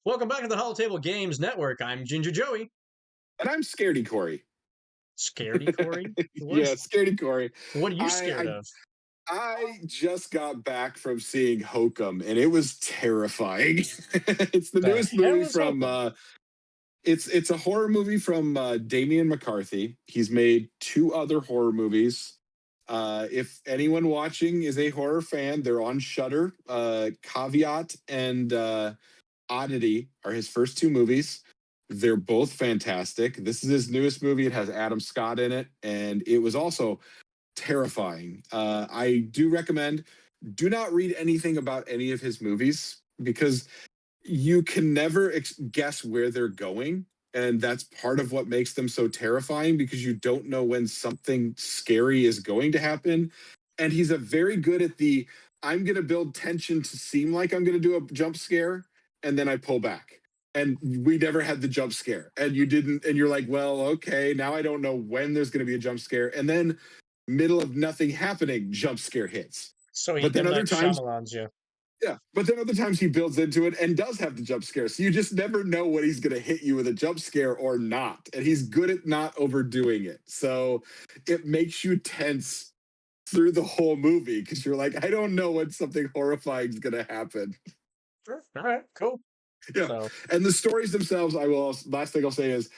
Welcome back to the Table Games Network. I'm Ginger Joey. And I'm scaredy Corey. Scaredy Corey? Yeah, scaredy Corey. What are you scared I, of? I just got back from seeing Hokum, and it was terrifying. It's the The newest hell movie is from. Hokum? It's a horror movie from Damian McCarthy. He's made two other horror movies. If anyone watching is a horror fan, they're on Shudder. Caveat and Oddity are his first two movies. They're both fantastic. This is his newest movie. It has Adam Scott in it, and it was also terrifying. I do recommend do not read anything about any of his movies because you can never guess where they're going. And that's part of what makes them so terrifying because you don't know when something scary is going to happen. And he's a very good at the I'm going to build tension to seem like I'm going to do a jump scare, and then I pull back. And we never had the jump scare. And you didn't, and you're like, well, okay, now I don't know when there's going to be a jump scare. And then middle of nothing happening, jump scare hits. So he But then M. other Night times, Shyamalan's you. yeah, but then other times he builds into it and does have the jump scare. So you just never know when he's going to hit you with a jump scare or not. And he's good at not overdoing it. So it makes you tense through the whole movie because you're like, I don't know when something horrifying is going to happen. Sure. All right, cool. Yeah. So, And the stories themselves, last thing I'll say is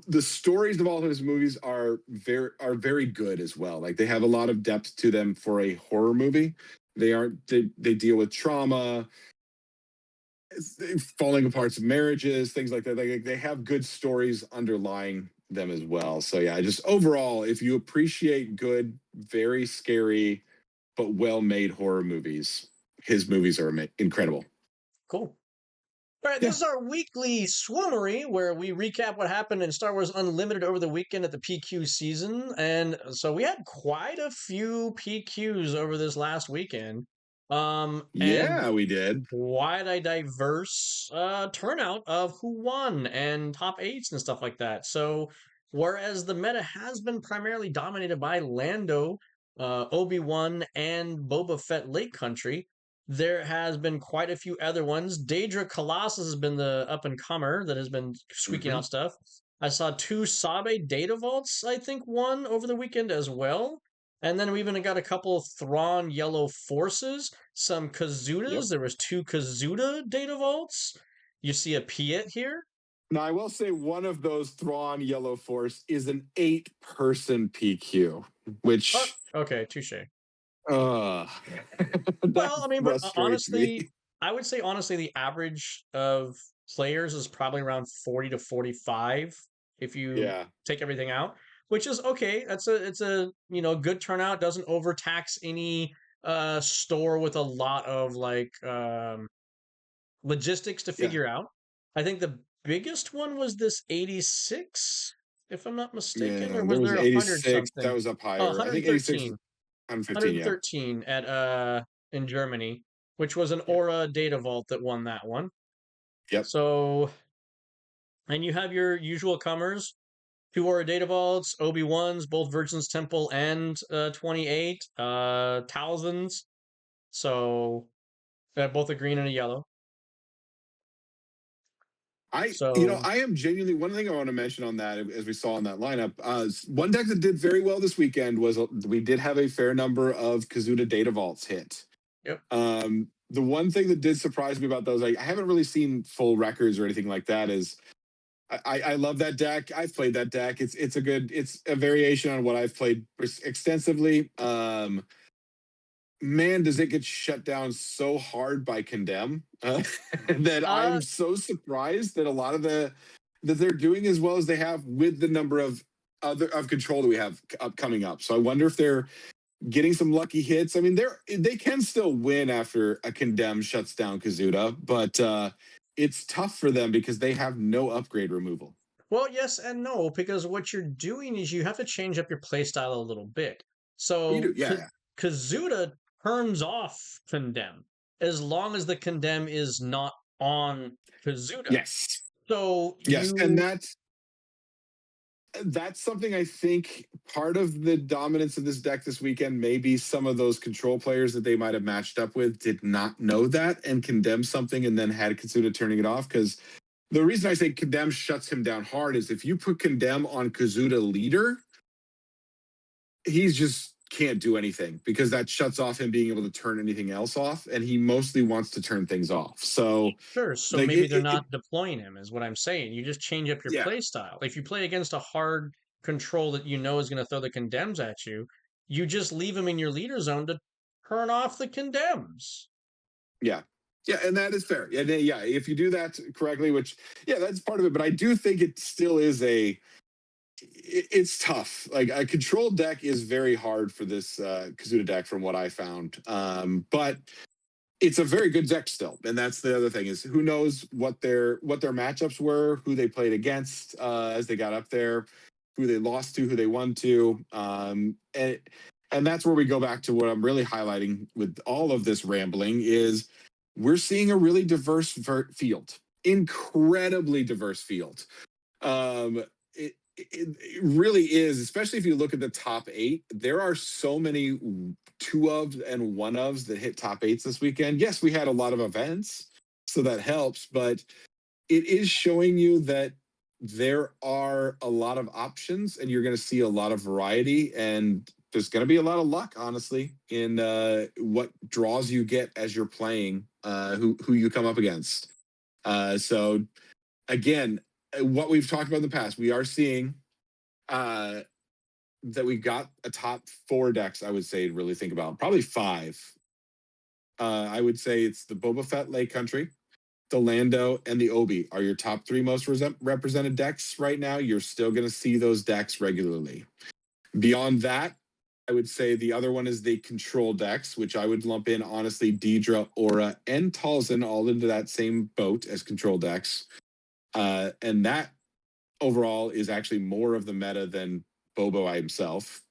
the stories of all of his movies are very good as well. Like they have a lot of depth to them for a horror movie. They deal with trauma, falling apart of marriages, things like that. They have good stories underlying them as well. So yeah, just overall, if you appreciate good, very scary, but well-made horror movies, his movies are incredible. cool. All right, Yeah. this is our weekly SWUmary where we recap what happened in Star Wars Unlimited over the weekend at the PQ season. And so we had quite a few PQs over this last weekend. And Yeah, we did. quite a diverse turnout of who won and top eights and stuff like that. So, whereas the meta has been primarily dominated by Lando, Obi-Wan, and Boba Fett Lake Country, there has been quite a few other ones. Daedra Colossus has been the up-and-comer that has been squeaking Mm-hmm. out stuff. I saw two Sabe Data Vaults, I think, won over the weekend as well. And then we even got a couple Thrawn Yellow Forces, some Yep. Kazudas. There was two Kazuda data vaults. You see a Piet here. Now, I will say one of those Thrawn Yellow Force is an 8-person PQ, Oh, which okay, touche. uh, Well, that I mean, but frustrates me. honestly, I would say honestly, the average of players is probably around 40 to 45 if you Yeah. take everything out, which is okay. It's a good turnout. Doesn't overtax any store with a lot of like logistics to Yeah. figure out. I think the biggest one was this 86, if I'm not mistaken, Yeah. or There was was there 100 86 that something? was up Oh, higher. I think 86 was 113. 115. Yeah. 113 at in Germany, which was an Yeah. Aura data vault that won that one. Yep. So, and you have your usual comers, two Aura data vaults, Obi-Wans, both Virgin's Temple and 28, Talzins. So, both a green and a yellow. So, I am genuinely one thing I want to mention on that, as we saw in that lineup. One deck that did very well this weekend was we did have a fair number of Kazuda Data Vaults hit. yep. The one thing that did surprise me about those, I haven't really seen full records or anything like that, is I love that deck. I've played that deck. It's a variation on what I've played extensively. Man, does it get shut down so hard by Condemn that Uh, I'm so surprised that a lot of that they're doing as well as they have with the number of other of control that we have coming up. So I wonder if they're getting some lucky hits. I mean, they can still win after a Condemn shuts down Kazuda, but it's tough for them because they have no upgrade removal. Well, yes and no, because what you're doing is you have to change up your playstyle a little bit. You do, So yeah. Kazuda turns off Condemn as long as the Condemn is not on Kazuda. Yes. So Yes, and you, that's that's something I think part of the dominance of this deck this weekend. Maybe some of those control players that they might have matched up with did not know that and condemned something and then had Kazuda turning it off. Because the reason I say condemn shuts him down hard is if you put condemn on Kazuda leader, he's just can't do anything because that shuts off him being able to turn anything else off. And he mostly wants to turn things off. So, Sure, so like, maybe they're not deploying him, is what I'm saying. You just change up your yeah, play style. If you play against a hard control that you know is going to throw the condemns at you, you just leave him in your leader zone to turn off the condemns. yeah. Yeah, and that is fair. Yeah, yeah. If you do that correctly, which yeah, that's part of it. But I do think it still is it's tough. Like a control deck is very hard for this Kazuda deck, from what I found. But it's a very good deck still, and that's the other thing is who knows what their matchups were, who they played against as they got up there, who they lost to, who they won to, and that's where we go back to what I'm really highlighting with all of this rambling is we're seeing a really diverse field, incredibly diverse field. It really is, especially if you look at the top eight. There are so many two ofs and one ofs that hit top eights this weekend. Yes, we had a lot of events, so that helps, but it is showing you that there are a lot of options and you're going to see a lot of variety. And there's going to be a lot of luck, honestly, in what draws you get as you're playing, who you come up against. So again, what we've talked about in the past, we are seeing uh, that we've got a top four decks, I would say, to really think about. Probably five. I would say it's the Boba Fett Lake Country, the Lando, and the Obi are your top three most represented decks right now. You're still going to see those decks regularly. Beyond that, I would say the other one is the control decks, which I would lump in, honestly, Deidre, Aura, and Talzin all into that same boat as control decks. And that overall is actually more of the meta than Bobo himself.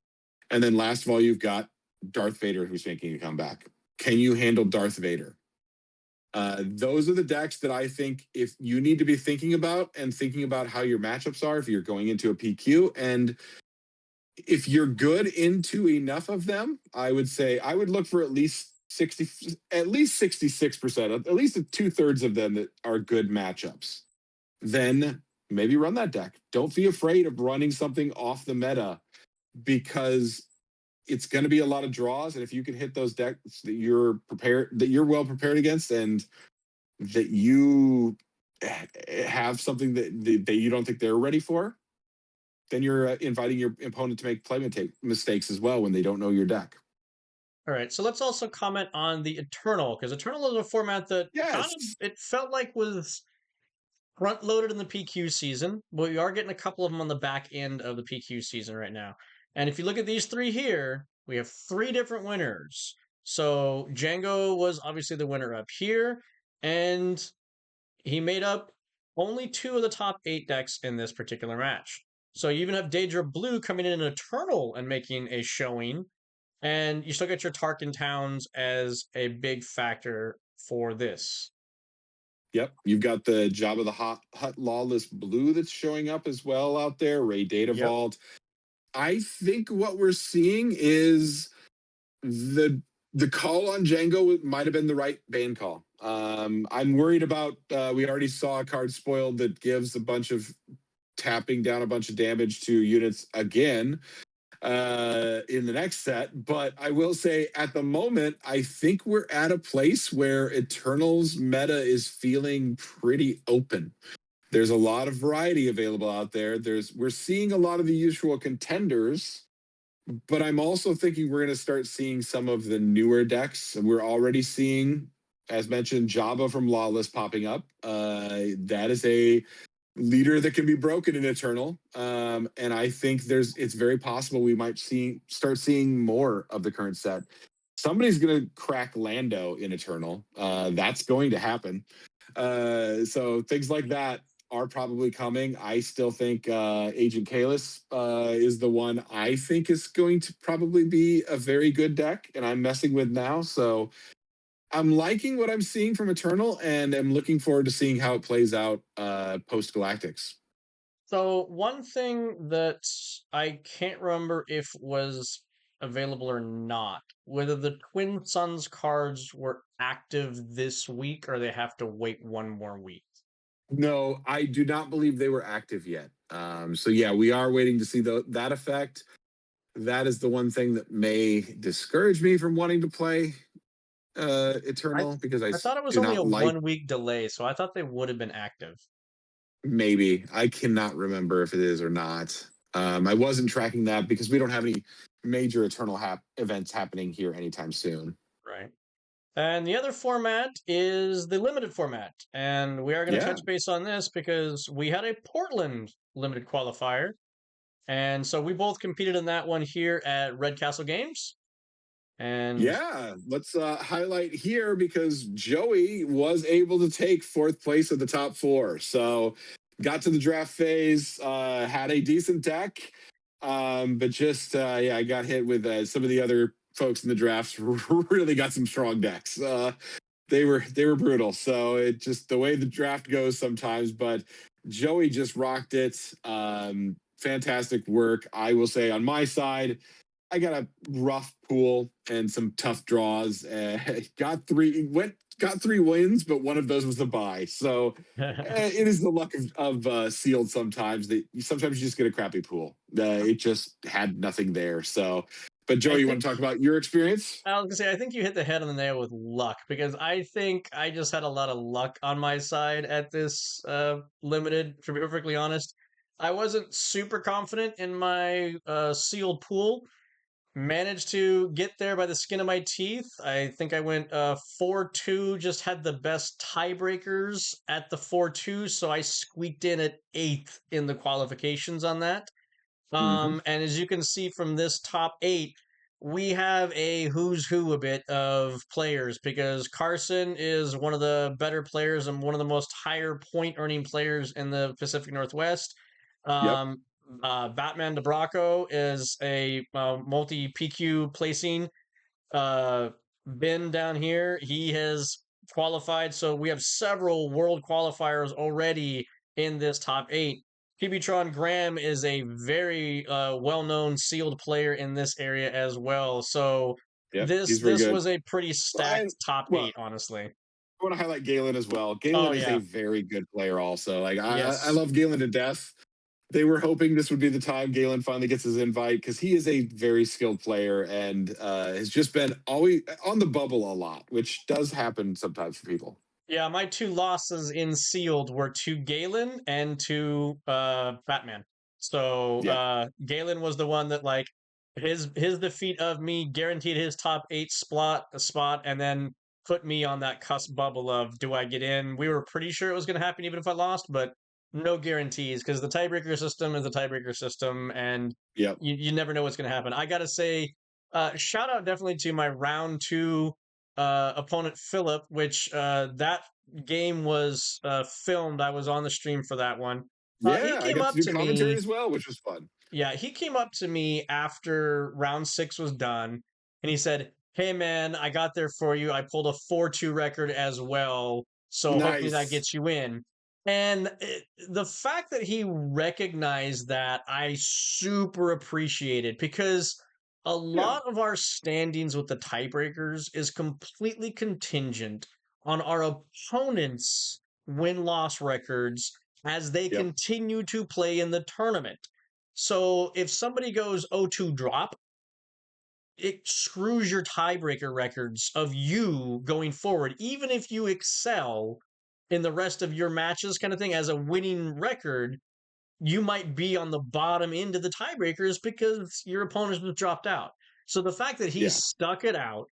And then last of all, you've got Darth Vader, who's making a comeback. Can you handle Darth Vader? Those are the decks that I think if you need to be thinking about and thinking about how your matchups are if you're going into a PQ. And if you're good into enough of them, I would say I would look for at least 66%, at least 2/3 of them that are good matchups. Then maybe run that deck. Don't be afraid of running something off the meta because it's going to be a lot of draws. And if you can hit those decks that you're prepared, that you're well prepared against, and that you have something that you don't think they're ready for, then you're inviting your opponent to make play mistakes as well when they don't know your deck. All right, so let's also comment on the Eternal, because Eternal is a format that kind of Yes. it felt like was front loaded in the PQ season, but we are getting a couple of them on the back end of the PQ season right now. And if you look at these three here, we have three different winners. So Django was obviously the winner up here, and he made up only two of the top eight decks in this particular match. So you even have Daedra Blue coming in Eternal and making a showing, and you still get your Tarkin Towns as a big factor for this. Yep. You've got the Job of the Hut Lawless Blue that's showing up as well out there, Ray Data Yep. Vault. I think what we're seeing is the call on Django might have been the right ban call. I'm worried about. We already saw a card spoiled that gives a bunch of tapping down a bunch of damage to units again in the next set. But I will say, at the moment, I think we're at a place where Eternals meta is feeling pretty open. There's a lot of variety available out there. We're seeing a lot of the usual contenders, but I'm also thinking we're going to start seeing some of the newer decks. We're already seeing, as mentioned, Jabba from Lawless popping up. That is a leader that can be broken in Eternal, and I think it's very possible we might start seeing more of the current set. Somebody's going to crack Lando in Eternal. That's going to happen. So things like that are probably coming. I still think Agent Kalis is the one I think is going to probably be a very good deck, and I'm messing with now. So I'm liking what I'm seeing from Eternal, and I'm looking forward to seeing how it plays out post Galactics. So one thing that I can't remember if was available or not, whether the Twin Suns cards were active this week or they have to wait one more week. No, I do not believe they were active yet. So yeah, we are waiting to see that effect. That is the one thing that may discourage me from wanting to play I Eternal because I thought it was do only a not like. 1 week delay, so I thought they would have been active. Maybe I cannot remember if it is or not. I wasn't tracking that because we don't have any major Eternal events happening here anytime soon. Right. And the other format is the limited format. And we are going to Yeah, touch base on this because we had a Portland limited qualifier. And so we both competed in that one here at Red Castle Games. And yeah. Let's highlight here because Joey was able to take fourth place of the top four. So got to the draft phase, had a decent deck, but just yeah, I got hit with some of the other folks in the drafts. Really got some strong decks. They were brutal. So it just the way the draft goes sometimes. But Joey just rocked it. Fantastic work, I will say on my side. I got a rough pool and some tough draws. Got 3 wins, but one of those was a bye. So it is the luck of sealed sometimes that sometimes you just get a crappy pool. It just had nothing there. So, but Joe, I you want think to talk about your experience? I was gonna say I think you hit the head on the nail with luck because I think I just had a lot of luck on my side at this limited. To be perfectly honest, I wasn't super confident in my sealed pool. Managed to get there by the skin of my teeth. I think I went 4-2, just had the best tiebreakers at the 4-2, so I squeaked in at eighth in the qualifications on that. Mm-hmm. And as you can see from this top eight, we have a who's who a bit of players because Carson is one of the better players and one of the most higher point earning players in the Pacific Northwest. Yep. Um, Batman DeBracco is a multi PQ placing uh, Ben down here, he has qualified. So we have several world qualifiers already in this top eight. Pibitron Graham is a very well-known sealed player in this area as well. So Yep. this He's very this good. was a pretty And stacked top well, eight, honestly. I want to highlight Galen as well. Oh Galen is a yeah, very good player. Also, like I yes. love Galen to death. They were hoping this would be the time Galen finally gets his invite because he is a very skilled player and has just been always on the bubble a lot, which does happen sometimes for people. Yeah, my two losses in sealed were to Galen and to Batman. So Yeah, Galen was the one that like his defeat of me guaranteed his top eight spot and then put me on that cusp bubble of do I get in? We were pretty sure it was gonna happen even if I lost, but no guarantees because the tiebreaker system is the tiebreaker system and yep, you never know what's gonna happen. I gotta say, shout out definitely to my round two opponent Philip, which that game was filmed. I was on the stream for that one. He yeah. I came got to up do to commentary me. as well, which was fun. Yeah, he came up to me after round six was done, and he said, "Hey man, I got there for you. I pulled a 4-2 record as well, so hopefully that Nice. gets you in." And the fact that he recognized that, I super appreciated because a Yeah, lot of our standings with the tiebreakers is completely contingent on our opponents' win loss records as they yep, continue to play in the tournament. So if somebody goes 0-2 drop, it screws your tiebreaker records of you going forward, even if you excel in the rest of your matches, kind of thing, as a winning record. You might be on the bottom end of the tiebreakers because your opponent was dropped out. So the fact that he yeah, stuck it out,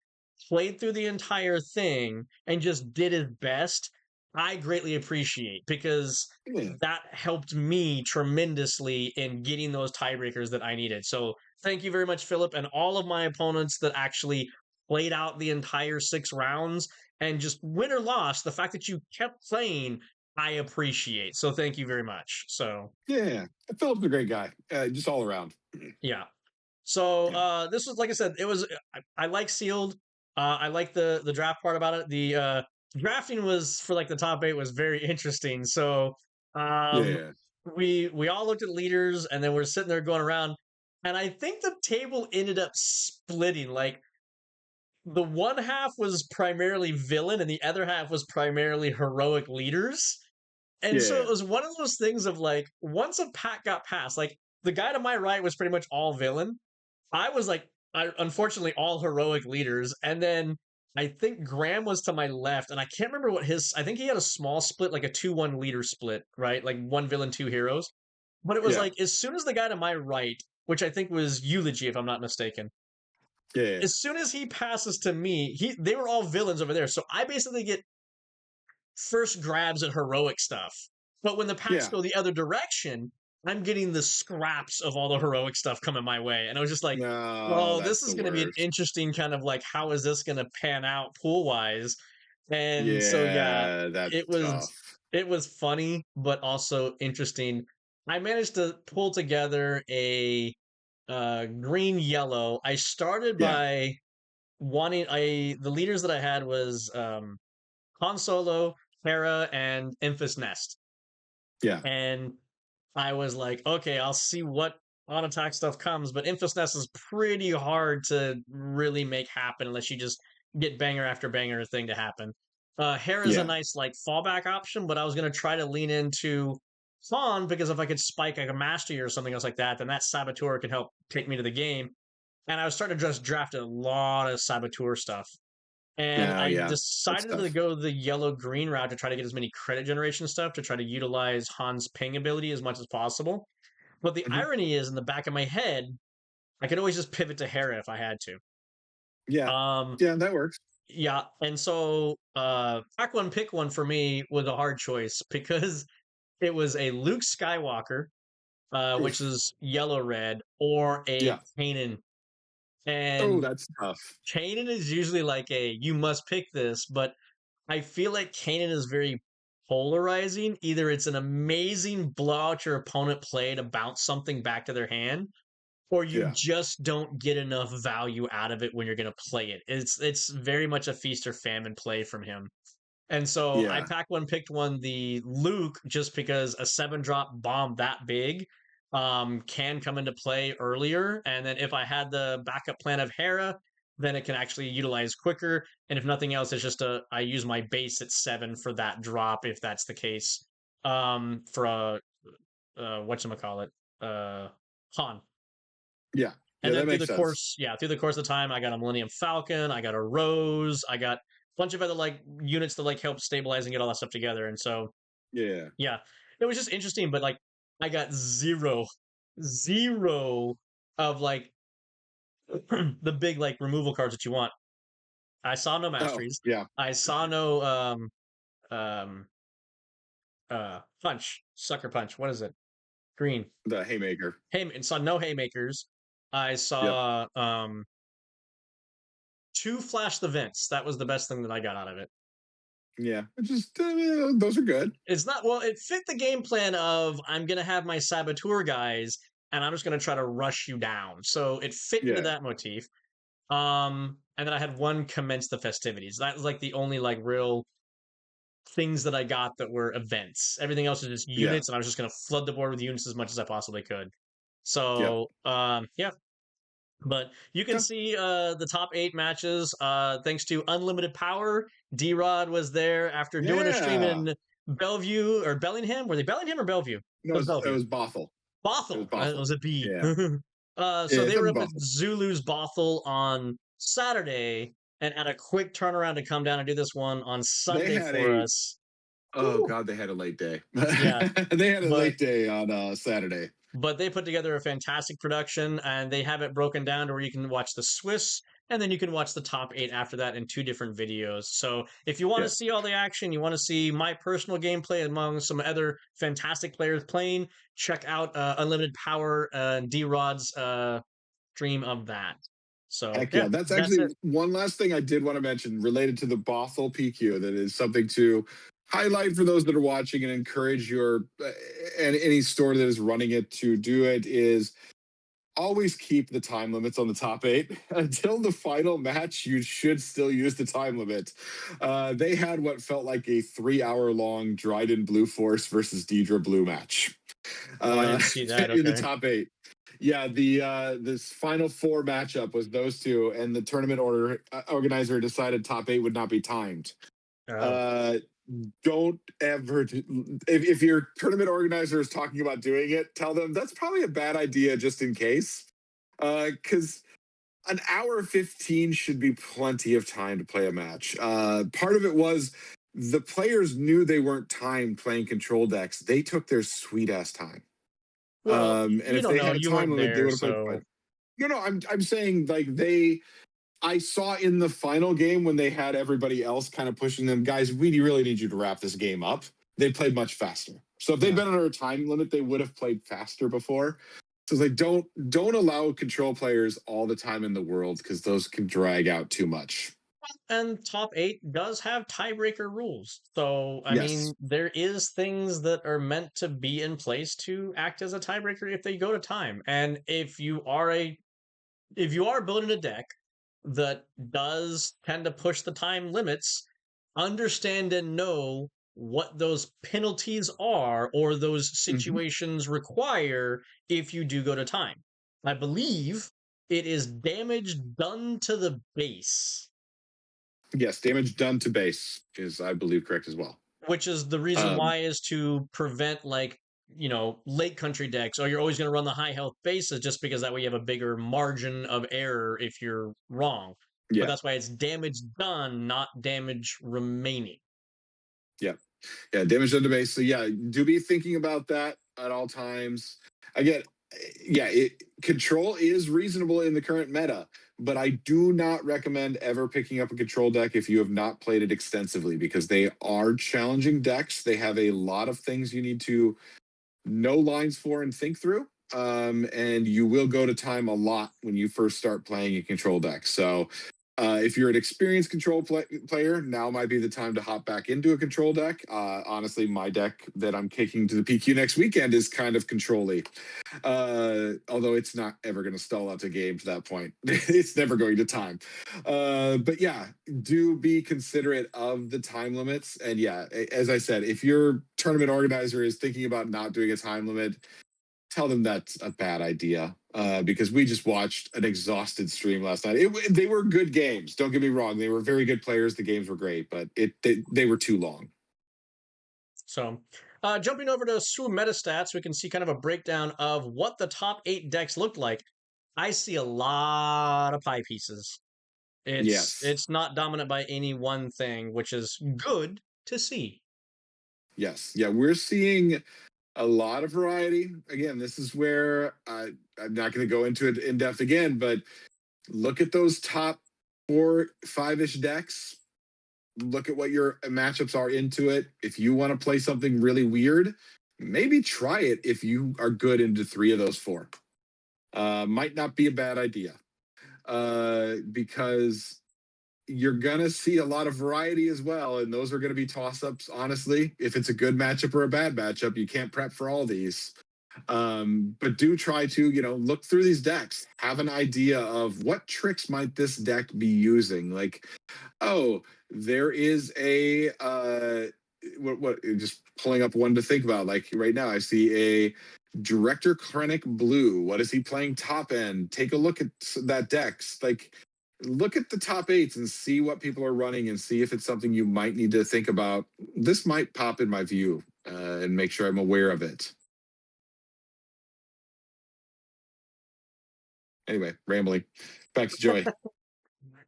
played through the entire thing, and just did his best, I greatly appreciate because yeah, that helped me tremendously in getting those tiebreakers that I needed. So thank you very much, Philip, and all of my opponents that actually played out the entire 6 rounds and just win or loss. The fact that you kept playing, I appreciate. So thank you very much. So yeah. Philip's a great guy, just all around. yeah. So Yeah, this was like I said, it was I like sealed. I like the draft part about it. The drafting was for like the top eight was very interesting. So um yeah. we all looked at leaders, and then we're sitting there going around, and I think the table ended up splitting. Like the one half was primarily villain, and the other half was primarily heroic leaders. And so it Yeah. was one of those things of like, once a pack got passed, like the guy to my right was pretty much all villain. I was like, unfortunately, all heroic leaders. And then I think Graham was to my left, and I can't remember what his, I think he had a small split, like a 2-1 leader split, right? Like one villain, two heroes. But it was Yeah. like, as soon as the guy to my right, which I think was Eulogy, if I'm not mistaken, Yeah. as soon as he passes to me, they were all villains over there. So I basically get first grabs at heroic stuff. But when the packs Yeah. go the other direction, I'm getting the scraps of all the heroic stuff coming my way. And I was just like, No, well, this that's is the going to be an worst. interesting kind of like, how is this going to pan out pool wise? And so, yeah, Yeah, that's it was, tough. it was funny, but also interesting. I managed to pull together a green yellow. I started Yeah. by the leaders that I had was Han Solo, Hera, and Enfys Nest. Yeah. And I was like, okay, I'll see what on attack stuff comes, but Enfys Nest is pretty hard to really make happen unless you just get banger after banger thing to happen. Hera's a Yeah. nice like fallback option, but I was gonna try to lean into Han because if I could spike like a mastery or something else like that, then that Saboteur can help take me to the game. And I was starting to just draft a lot of Saboteur stuff. And Oh I yeah. That's decided to tough. go the yellow green route to try to get as many credit generation stuff to try to utilize Han's ping ability as much as possible. But the Mhm. irony is, in the back of my head, I could always just pivot to Hera if I had to. Yeah. Yeah, that works. Yeah, and so pack one, pick one for me was a hard choice because it was a Luke Skywalker, which Oof. is yellow red, or a Yeah. Kanan. Oh, And that's tough. Kanan is usually like a you must pick this, but I feel like Kanan is very polarizing. Either it's an amazing blow out your opponent play to bounce something back to their hand, or you Yeah. just don't get enough value out of it when you're going to play it. It's very much a feast or famine play from him. And so I Yeah. packed one, picked one, the Luke, just because a 7-drop bomb that big can come into play earlier. And then if I had the backup plan of Hera, then it can actually utilize quicker. And if nothing else, it's just I use my base at 7 for that drop if that's the case. For a whatchamacallit, Han. Yeah. And Yeah, then that makes sense. through the course of time, I got a Millennium Falcon, I got a Rose, I got a bunch of other like units that like help stabilize and get all that stuff together. And so, Yeah. yeah, it was just interesting. But like, I got zero of like the big like removal cards that you want. I saw no Oh, masteries. yeah. I saw no um punch sucker punch. What is it? Green. The haymaker. Hey, and saw no haymakers. I Yep. saw two flash the vents. That was the best thing that I got out of it. Yeah. It's just those are good. It's not well, it fit the game plan of I'm gonna have my saboteur guys and I'm just gonna try to rush you down. So it fit into Yeah. that motif. And then I had one commence the festivities. That was like the only like real things that I got that were events. Everything else was just Yeah. units, and I was just gonna flood the board with units as much as I possibly could. Yep. So yeah, but you can Yeah. see the top 8 matches. Thanks to Unlimited Power, D Rod was there after doing a stream Yeah. in Bellevue or Bellingham. Were they Bellingham or Bellevue? No, It was it Bellevue. was Bothell. It was Bothell. It Bothell. was a B. Yeah. So Yeah, they it's were in up at Bothell. Zulu's Bothell on Saturday and had a quick turnaround to come down and do this one on They Sunday had for a us. oh Whew. god, they had a late day. Yeah, They had a but late day on Saturday. they put together a fantastic production and they have it broken down to where you can watch the Swiss and then you can watch the top 8 after that in 2 different videos. So if you want to Yeah. see all the action, you want to see my personal gameplay among some other fantastic players playing, check out Unlimited Power D Rod's stream of that. So Heck yeah, yeah. That's that's it. actually one last thing I did want to mention related to the Bothell PQ that is something to highlight for those that are watching and encourage your and any store that is running it to do it is always keep the time limits on the top 8 until the final match. You should still use the time limit. They had what felt like a 3-hour long Dryden Blue Force versus Deidre Blue match. Oh, I uh, didn't see that. in the Okay. top eight. Yeah, the this final four matchup was those two, and the tournament organizer decided top eight would not be timed. Oh. Uh, don't ever, if your tournament organizer is talking about doing it, tell them that's probably a bad idea just in case. Because an hour 15 should be plenty of time to play a match. Part of it was the players knew they weren't timed playing control decks. They took their sweet ass time. Well, And you if don't they know. had a You time weren't limit, they there, would have played so fine. No, no, I'm saying like they. I saw in the final game when they had everybody else kind of pushing them, guys. We really need you to wrap this game up. They played much faster. So if they'd yeah. been under a time limit, they would have played faster before. So like don't allow control players all the time in the world because those can drag out too much. And top eight does have tiebreaker rules. So, I Yes. mean, there is things that are meant to be in place to act as a tiebreaker if they go to time. And if you are building a deck that does tend to push the time limits, understand and know what those penalties are or those Mhm. situations require if you do go to time. I believe it is damage done to the base, Yes, damage done to base is, I believe, correct as well. which is the reason Um, why is to prevent like late country decks. Oh, you're always going to run the high health bases just because that way you have a bigger margin of error if you're wrong. But yeah, that's why it's damage done, not damage remaining. yeah. Yeah, damage done to base. So yeah, do be thinking about that at all times. Again, yeah, control is reasonable in the current meta, but I do not recommend ever picking up a control deck if you have not played it extensively because they are challenging decks. They have a lot of things you need to know lines for and think through. And you will go to time a lot when you first start playing a control deck. So if you're an experienced player, now might be the time to hop back into a control deck. Honestly, my deck that I'm kicking to the PQ next weekend is kind of control-y. Although it's not ever going to stall out the game to that point. It's never going to time. But yeah, do be considerate of the time limits. And yeah, as I said, if your tournament organizer is thinking about not doing a time limit, tell them that's a bad idea because we just watched an exhausted stream last night. They were good games. Don't get me wrong; they were very good players. The games were great, but they were too long. So, jumping over to SWU metastats, we can see kind of a breakdown of what the top eight decks looked like. I see a lot of pie pieces. Yes, It's not dominant by any one thing, which is good to see. yes, yeah. We're seeing a lot of variety. Again, this is where I'm not going to go into it in depth again, but look at those top 4, 5-ish decks. Look at what your matchups are into it. If you want to play something really weird, maybe try it if you are good into 3 of those 4. Might not be a bad idea because you're gonna see a lot of variety as well, and those are gonna be toss-ups. Honestly, if it's a good matchup or a bad matchup, you can't prep for all these. But do try to look through these decks, have an idea of what tricks might this deck be using. Like, oh, there is a what just pulling up one to think about. Like right now, I see a Director Krennic Blue. What is he playing top end? Take a look at that deck. Like, look at the top eights and see what people are running and see if it's something you might need to think about. This might pop in my view and make sure I'm aware of it. Anyway, rambling. Back to Joey.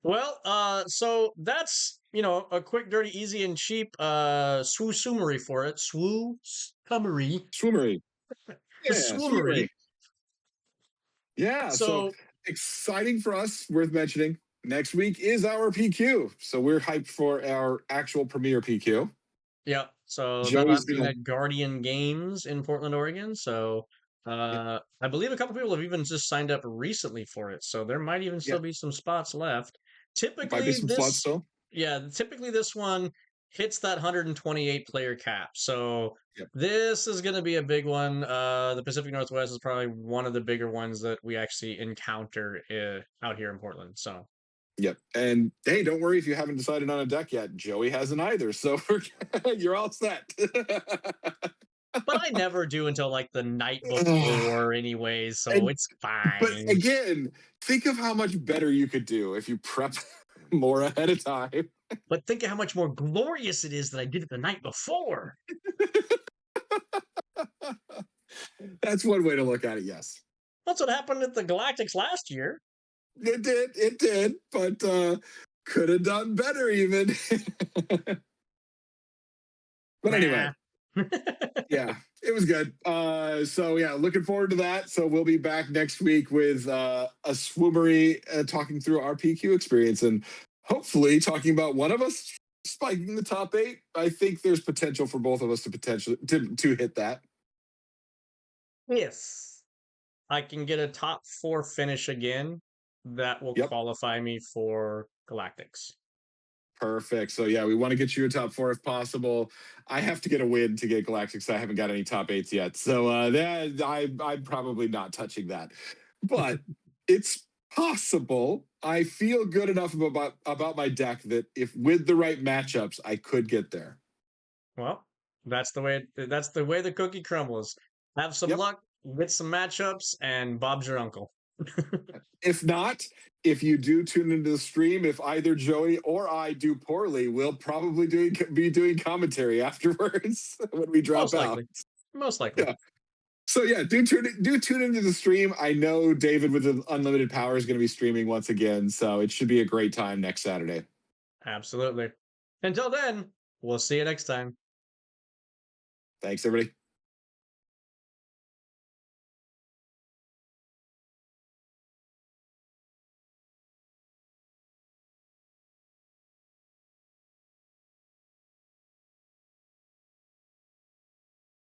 Well, so that's a quick, dirty, easy, and cheap SWU summary for it. SWU summary, SWUmary. Yeah, SWUmary. SWUmary. Yeah, so So exciting for us, worth mentioning. Next week is our PQ. So we're hyped for our actual premiere PQ. yeah, so that'll Joey's happen gonna at Guardian Games in Portland, Oregon. So yeah, I believe a couple people have even just signed up recently for it. So there might even yeah, still be some spots left. might be Typically some slots this, still. yeah, typically this one hits that 128 player cap. So Yep. this is going to be a big one. The Pacific Northwest is probably one of the bigger ones that we actually encounter out here in Portland. So Yep. And hey, don't worry if you haven't decided on a deck yet. Joey hasn't either. So you're all set. But I never do until like the night Ugh. before, anyways, so And it's but fine. again, think of how much better you could do if you prep more ahead of time. But think of how much more glorious it is that I did it the night before. That's one way to look at it, yes. That's what happened at the Galactics last year. It did, but could have done better even. But anyway, Nah. yeah, it was good. So yeah, looking forward to that. So we'll be back next week with a SWUmary talking through our PQ experience and hopefully talking about one of us spiking the top 8. I think there's potential for both of us to potentially to hit that. Yes. I can get a top 4 finish again. That will Yep. qualify me for Galactics. Perfect. So yeah, we want to get you a top 4 if possible. I have to get a win to get Galactics. I haven't got any top 8s yet, so that I'm probably not touching that. But it's possible. I feel good enough about my deck that if with the right matchups, I could get there. Well, that's the way the cookie crumbles. Have some Yep. luck, get some matchups, and Bob's your uncle. If not, if you do tune into the stream, if either Joey or I do poorly, we'll probably be doing commentary afterwards when we drop Most out. likely. Most likely. Yeah. So yeah, do tune into the stream. I know David with the unlimited power is going to be streaming once again, so it should be a great time next Saturday. Absolutely. Until then, we'll see you next time. Thanks, everybody.